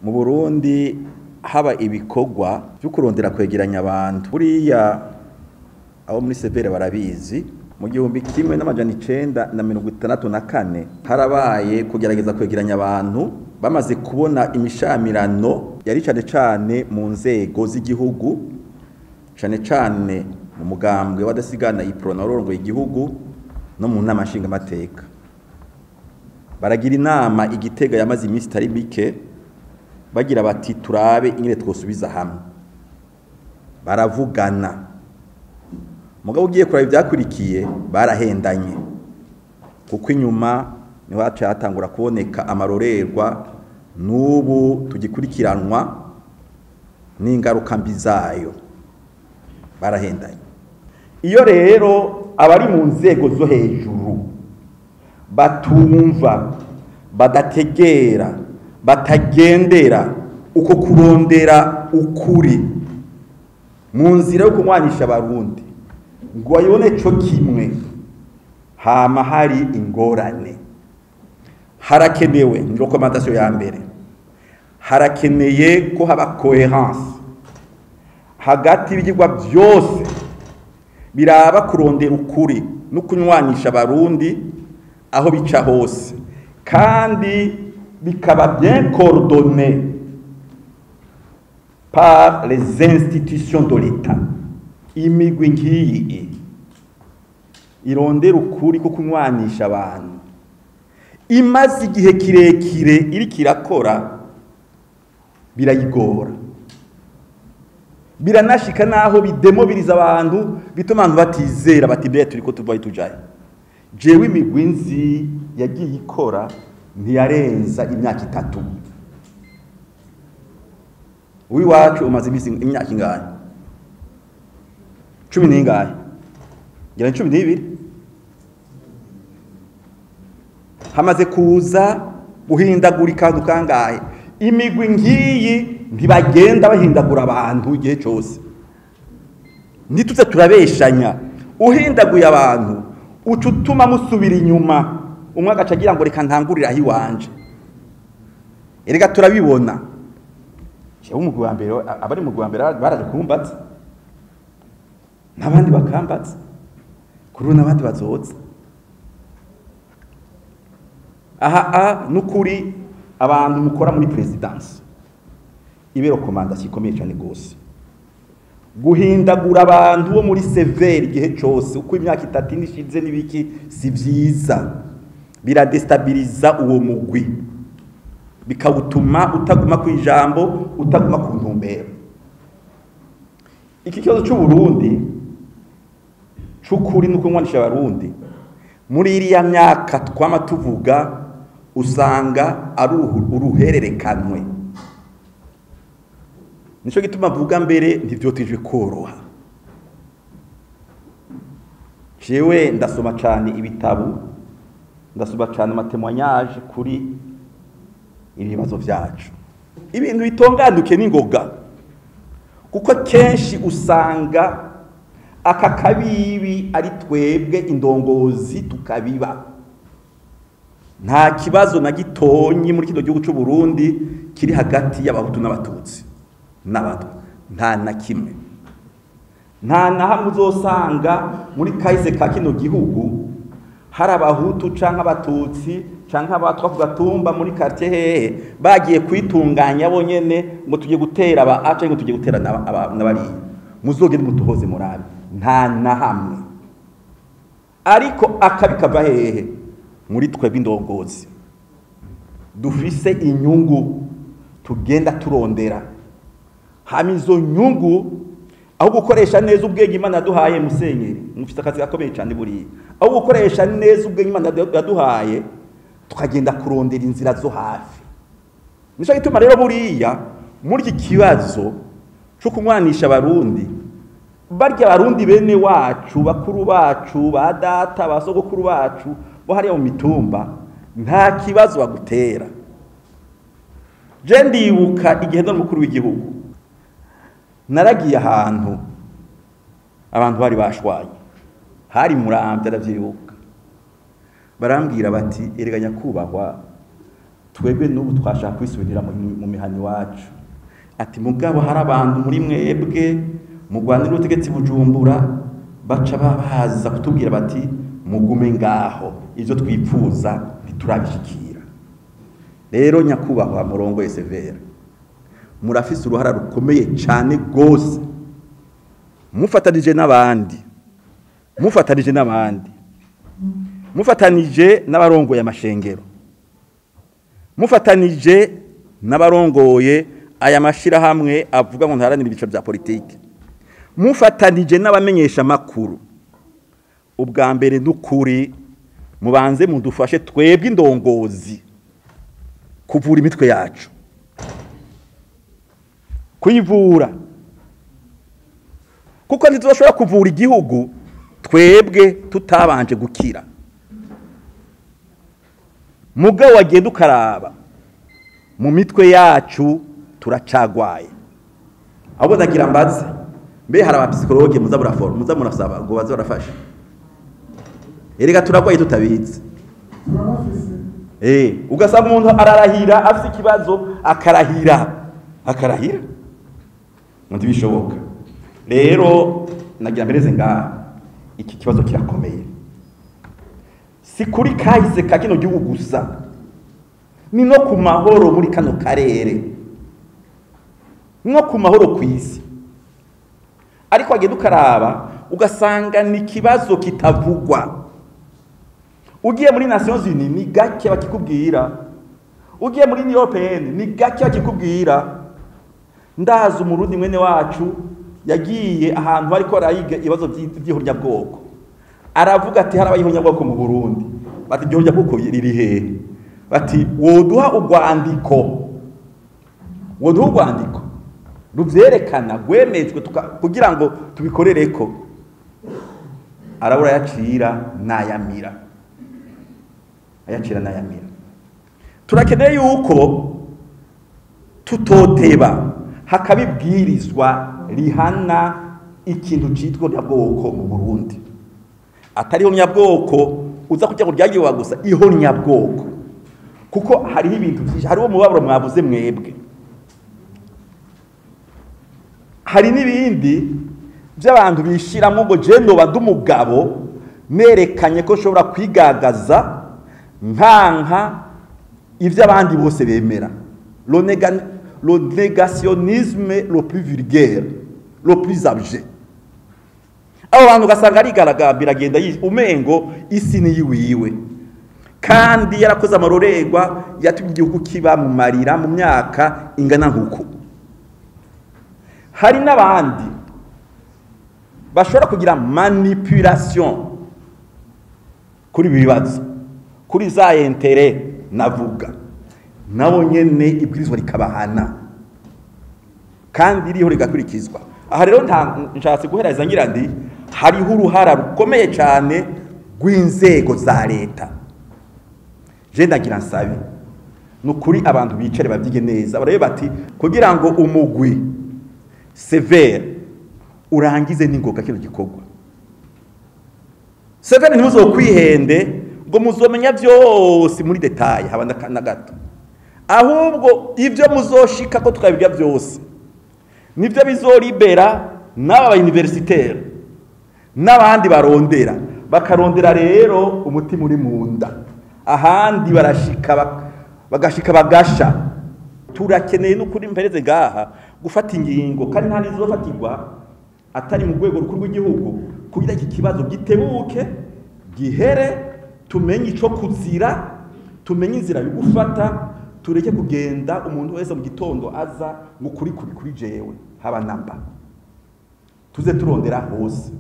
mu Burundi haba ibikorwa byo kurondera kwegeranya abantu buriya abo muri CVR barabizi mu 1964 harabaye kugerageza kwegeranya abantu bamaze kubona imishamirano yari cane mu nzego z'igihugu cane mu mugambwe wadasigana iprona arongoye igihugu no mu nama nshinga mateka baragira inama igitega yamaze iminsi itari mike bagira bati turabe ingene twosubiza hamwe baravugana mugabo ugiye kuraba ivyakurikiye barahendanye kuko inyuma niho hatangura kuboneka amarorerwa n'ubu tugikurikiranwa n'ingaruka mbi zayo barahendanye iyo rero abari mu nzego zo hejuru batumva badategera batagendera uko kurondera ukuri mu nzira yo kunywanisha abarundi ngo ayone cyo kimwe hama hari ingorane harakenewe ni recommandation ya mbere harakeneye ko haba coherence hagati y'ibigwa byose biraba kurondera ukuri no kunywanisha abarundi aho bica hose kandi bikaba bien coordonné par les institutions de l'État imigwi ngiyi irondera ukuri ko kunywanisha abantu imaze igihe kirekire iri kirakora birayigora biranashika naho bidemobiliza abantu bituma abantu batizera bati mbere turiko tuvaye tujaye jewe imigwi nzi yagiye ikora ntiyarenza imyaka 3 wiwacu umaze imyaka ingahe 10 n'ingahe ngira 12 hamaze kuza guhindagurika dukangahe imigwi ngiyi ntibagenda bahindagura abantu igihe cyose nituze turabeshanya uhindaguye abantu ucutuma musubira inyuma umwe agacagira ngo reka ntangurira ahi wanje erega turabibona cyo umugwi wa mbere abari mu gwa mbere baraje kumbatsa nabandi bakambatsa kuri nabandi bazotsa aha nukuri abantu mukora muri presidence ibero komanda kikomeye cyane gose guhindagura abantu bo muri CVR igihe cyose uko imyaka 3 nishize nibiki si vyiza biradestabiliza uwo mugwi bikawutuma utaguma ku ijambo utaguma ku ntumbero iki kibazo cy'u Burundi cy'ukuri nuko nkwanisha abarundi muri iriya myaka twama tuvuga usanga ari uruhererekanwe nico gituma vuga mbere ntivyotijwe koroha jewe ndasoma cyane ibitabu ndasoma cyane amatemwanyaje kuri ibibazo vyacu ibintu bitonganduke n'ingoga kuko kenshi usanga aka kabibi ari twebwe indongozi tukabiba nta kibazo na gitonyi muri kino gihugu cy'u Burundi kiri hagati y'abahutu n'abatutsi n'abantu nta na kimwe nta na hamwe uzosanga muri kahise ka kino gihugu hari abahutu canke abatutsi canke abatwa ku gatumba muri quartier hehe bagiye kwitunganya bonyene ngo tugiye gutera aba aca ngo tugiye gutera n'abari muzogende mutuhoze murabe nta na hamwe ariko akabikava hehe muri twebwe indongozi dufise inyungu tugenda turondera hamizo nyungu aho gukoresha neza ubwenge Imana yaduhaye musenyeri mufite akazi gakomeye cyane buri aho gukoresha neza ubwenge Imana yaduhaye tukagenda kurondera inzira zo hafi nico gituma rero buriya muri iki kibazo cyo kunywanisha abarundi barya abarundi bene wacu bakuru bacu ba data basogokuru bacu bo hariya mu mitumba nta kibazo bagutera je ndibuka igihe no mukuru w'igihugu naragiye ahantu abantu bari bashwanye hari muramvya ndavyibuka barambwira bati erega nyakubahwa twebwe n'ubu twashaka kwisubirira mu mihani wacu ati mugabo hari abantu muri mwebwe mu Rwanda n'ubutegetsi Bujumbura baca babaza kutubwira bati mugume ngaho ivyo twipfuza ntiturabishikira. Rero nyakubahwa murongoye CVR murafise uruhara rukomeye cyane gose mufatanije n'abarongoye amashengero, mufatanije n'abarongoye aya mashirahamwe avuga ngo ntaharanira ibice bya politike, mufatanije n'abamenyesha makuru. Ubwa mbere n'ukuri mubanze mudufashe twebwe indongozi kuvura imitwe yacu, kuyivura, kuko ntituzoshobora kuvura igihugu twebwe tutabanje gukira. Mugabo wagenda ukaraba mu mitwe yacu turacagwaye. Abo ndagira mbaze mbe hari abapsikologe muza murasaba ngo baze barafasha. Erega turagwaye tutabizi. Ugasanga umuntu ararahira afite ikibazo akarahira ndi bishoboka. Rero nagira mbereze ngaha iki kibazo kirakomeye, si kuri kahise ka kino gihugu gusa, ni no ku mahoro muri kano karere, no ku mahoro kw'isi. Ariko agenda ukaraba ugasanga ni kibazo kitavugwa. Ugiye muri Nations Unies ni gake bakikubwira, ugiye muri Union Européenne ni gake bakikubwira. Ndaza umurundi mwene wacu yagiye ahantu ariko arayiga ibibazo by'ihonyabwoko, aravuga ati hari abayihonyabwoko mu Burundi, bati ihonyabwoko riri hehe? Bati woduha urwandiko ruvyerekana rwemejwe kugira ngo tubikorereko. Arabura yacira nayamira. Turakeneye yuko tutoteba hakabibwirizwa rihana ikintu citwa nyabwoko mu Burundi. Atariho nyabwoko uza kujya ngo ryagiwe gusa, iho nyabwoko, kuko hariho ibintu byinshi. Hariho mubaburo mwavuze mwebwe, hari n'ibindi by'abantu bishiramo ngo je ndo badumugabo nerekanye ko shobora kwigagaza nkanka ivyo abandi bose bemera. Le négationnisme le plus vulgaire, le plus abject. Abo bantu gasanga ari garagambira agenda umengo isi ni yiwiwe, kandi yarakoze amarorerwa yatumye igihugu kiba mu marira mu myaka ingana nkuko. Hari n'abandi bashobora kugira manipulation kuri bibazo, kuri za intérêt navuga, nabo nyene ibwirizwa rikabahana kandi iriho rigakurikizwa. Aha rero nshatse guhereza ngira ndi hariho uruhara rukomeye cyane rw'inzego za leta. Je ndagira nsabe nukuri abantu bicare bavyige neza, barabe bati kugira ngo umugwi CVR urangize ningoga kino gikorwa. CVR ntimuzokwihende ngo muzomenya byose muri detail haba na gato, ahubwo ivyo muzoshika ko tukabibya byose nivyo bizoribera n'aba universitaire n'abandi barondera bakarondera. Rero umutima uri munda, ahandi bagashika bagasha. Turakeneye n'ukuri mpereze ngaha gufata ingingo, kandi nta nizofatirwa atari mu rwego rukuru rw'igihugu, kugira iki kibazo gitebuke gihere, tumenye ico kuzira, tumenye inzira yo gufata, tureke kugenda umuntu wese mu gitondo aza ngo kuri jewe haba namba. Tuze turondera hose.